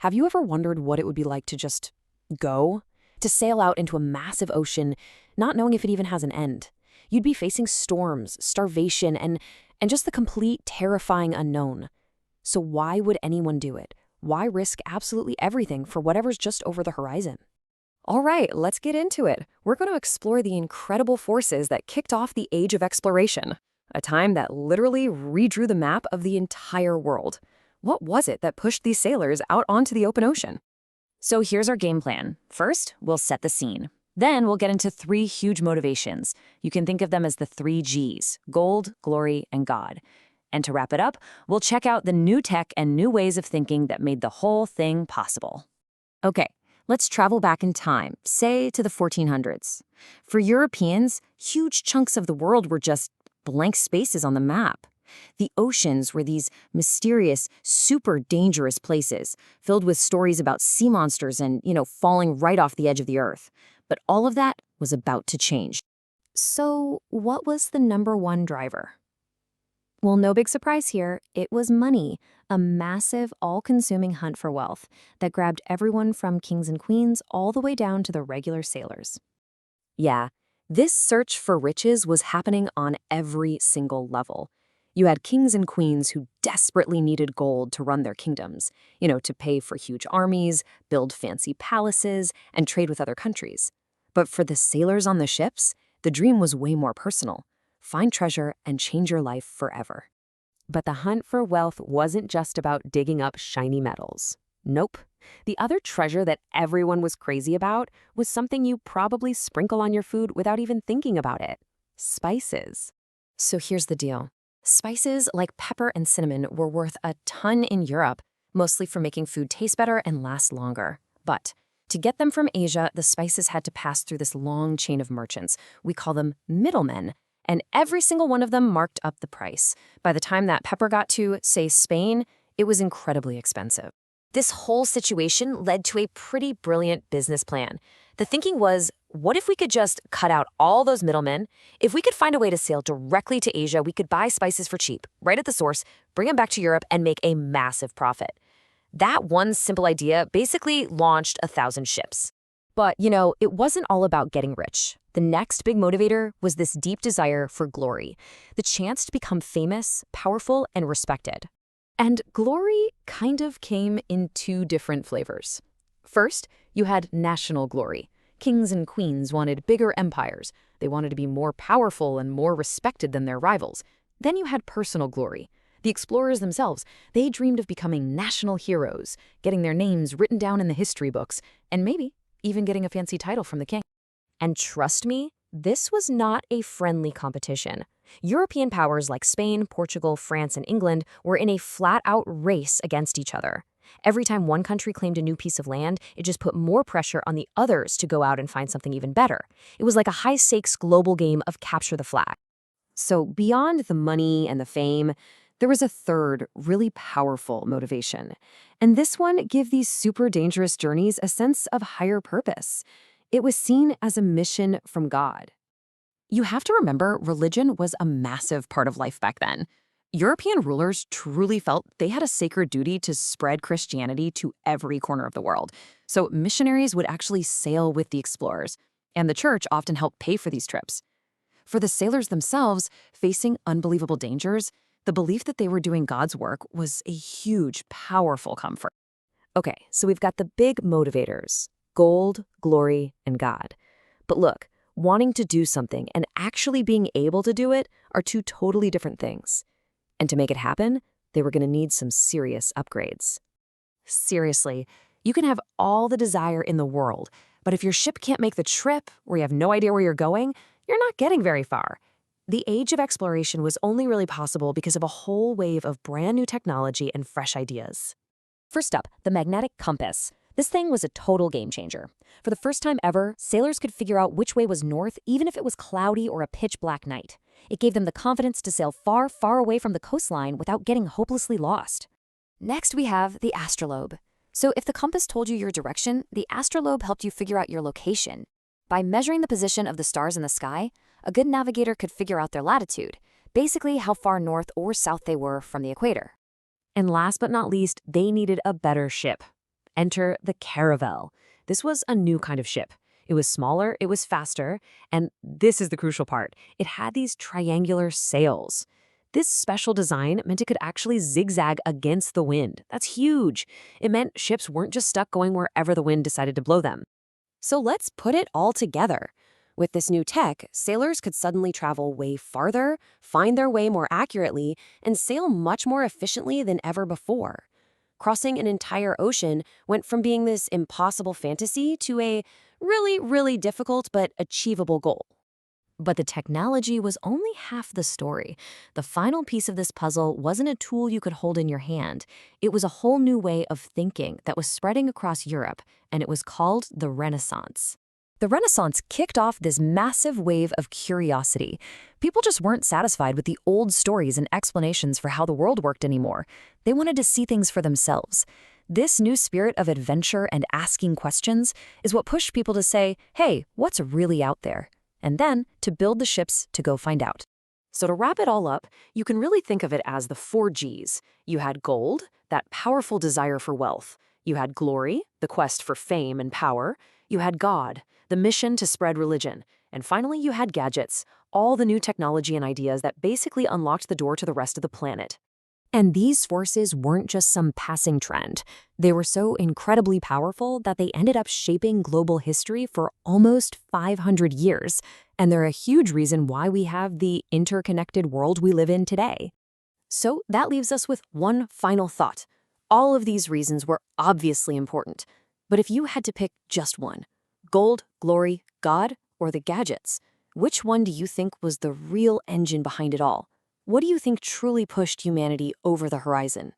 Have you ever wondered what it would be like to just go? To sail out into a massive ocean, not knowing if it even has an end? You'd be facing storms, starvation, and just the complete terrifying unknown. So why would anyone do it? Why risk absolutely everything for whatever's just over the horizon? All right, let's get into it. We're going to explore the incredible forces that kicked off the Age of Exploration, a time that literally redrew the map of the entire world. What was it that pushed these sailors out onto the open ocean? So here's our game plan. First, we'll set the scene. Then we'll get into three huge motivations. You can think of them as the three Gs: gold, glory, and God. And to wrap it up, we'll check out the new tech and new ways of thinking that made the whole thing possible. Okay, let's travel back in time, say to the 1400s. For Europeans, huge chunks of the world were just blank spaces on the map. The oceans were these mysterious, super dangerous places, filled with stories about sea monsters and, falling right off the edge of the earth. But all of that was about to change. So, what was the number one driver? Well, no big surprise here. It was money, a massive, all-consuming hunt for wealth that grabbed everyone from kings and queens all the way down to the regular sailors. Yeah, this search for riches was happening on every single level. You had kings and queens who desperately needed gold to run their kingdoms, to pay for huge armies, build fancy palaces, and trade with other countries. But for the sailors on the ships, the dream was way more personal. Find treasure and change your life forever. But the hunt for wealth wasn't just about digging up shiny metals. Nope. The other treasure that everyone was crazy about was something you probably sprinkle on your food without even thinking about it: spices. So here's the deal. Spices like pepper and cinnamon were worth a ton in Europe, mostly for making food taste better and last longer. But to get them from Asia, the spices had to pass through this long chain of merchants. We call them middlemen. And every single one of them marked up the price. By the time that pepper got to, say, Spain, it was incredibly expensive. This whole situation led to a pretty brilliant business plan. The thinking was, what if we could just cut out all those middlemen? If we could find a way to sail directly to Asia, we could buy spices for cheap, right at the source, bring them back to Europe, and make a massive profit. That one simple idea basically launched 1,000 ships. But, it wasn't all about getting rich. The next big motivator was this deep desire for glory, the chance to become famous, powerful, and respected. And glory kind of came in two different flavors. First, you had national glory. Kings and queens wanted bigger empires. They wanted to be more powerful and more respected than their rivals. Then you had personal glory. The explorers themselves, they dreamed of becoming national heroes, getting their names written down in the history books, and maybe even getting a fancy title from the king. And trust me, this was not a friendly competition. European powers like Spain, Portugal, France, and England were in a flat-out race against each other. Every time one country claimed a new piece of land, it just put more pressure on the others to go out and find something even better. It was like a high-stakes global game of capture the flag. So beyond the money and the fame, there was a third, really powerful motivation. And this one gave these super dangerous journeys a sense of higher purpose. It was seen as a mission from God. You have to remember, religion was a massive part of life back then. European rulers truly felt they had a sacred duty to spread Christianity to every corner of the world. So missionaries would actually sail with the explorers, and the church often helped pay for these trips. For the sailors themselves, facing unbelievable dangers, the belief that they were doing God's work was a huge, powerful comfort. Okay, so we've got the big motivators: gold, glory, and God. But look, wanting to do something and actually being able to do it are two totally different things. And to make it happen, they were going to need some serious upgrades. Seriously, you can have all the desire in the world, but if your ship can't make the trip, or you have no idea where you're going, you're not getting very far. The age of exploration was only really possible because of a whole wave of brand new technology and fresh ideas. First up, the magnetic compass. This thing was a total game changer. For the first time ever, sailors could figure out which way was north even if it was cloudy or a pitch-black night. It gave them the confidence to sail far, far away from the coastline without getting hopelessly lost. Next, we have the astrolabe. So if the compass told you your direction, the astrolabe helped you figure out your location. By measuring the position of the stars in the sky, a good navigator could figure out their latitude, basically how far north or south they were from the equator. And last but not least, they needed a better ship. Enter the caravel. This was a new kind of ship. It was smaller, it was faster, and this is the crucial part. It had these triangular sails. This special design meant it could actually zigzag against the wind. That's huge. It meant ships weren't just stuck going wherever the wind decided to blow them. So let's put it all together. With this new tech, sailors could suddenly travel way farther, find their way more accurately, and sail much more efficiently than ever before. Crossing an entire ocean went from being this impossible fantasy to a really, really difficult but achievable goal. But the technology was only half the story. The final piece of this puzzle wasn't a tool you could hold in your hand. It was a whole new way of thinking that was spreading across Europe, and it was called the Renaissance. The Renaissance kicked off this massive wave of curiosity. People just weren't satisfied with the old stories and explanations for how the world worked anymore. They wanted to see things for themselves. This new spirit of adventure and asking questions is what pushed people to say, hey, what's really out there? And then to build the ships to go find out. So to wrap it all up, you can really think of it as the 4 Gs. You had gold, that powerful desire for wealth. You had glory, the quest for fame and power. You had God, the mission to spread religion. And finally, you had gadgets, all the new technology and ideas that basically unlocked the door to the rest of the planet. And these forces weren't just some passing trend. They were so incredibly powerful that they ended up shaping global history for almost 500 years. And they're a huge reason why we have the interconnected world we live in today. So that leaves us with one final thought. All of these reasons were obviously important. But if you had to pick just one, gold, glory, God, or the gadgets, which one do you think was the real engine behind it all? What do you think truly pushed humanity over the horizon?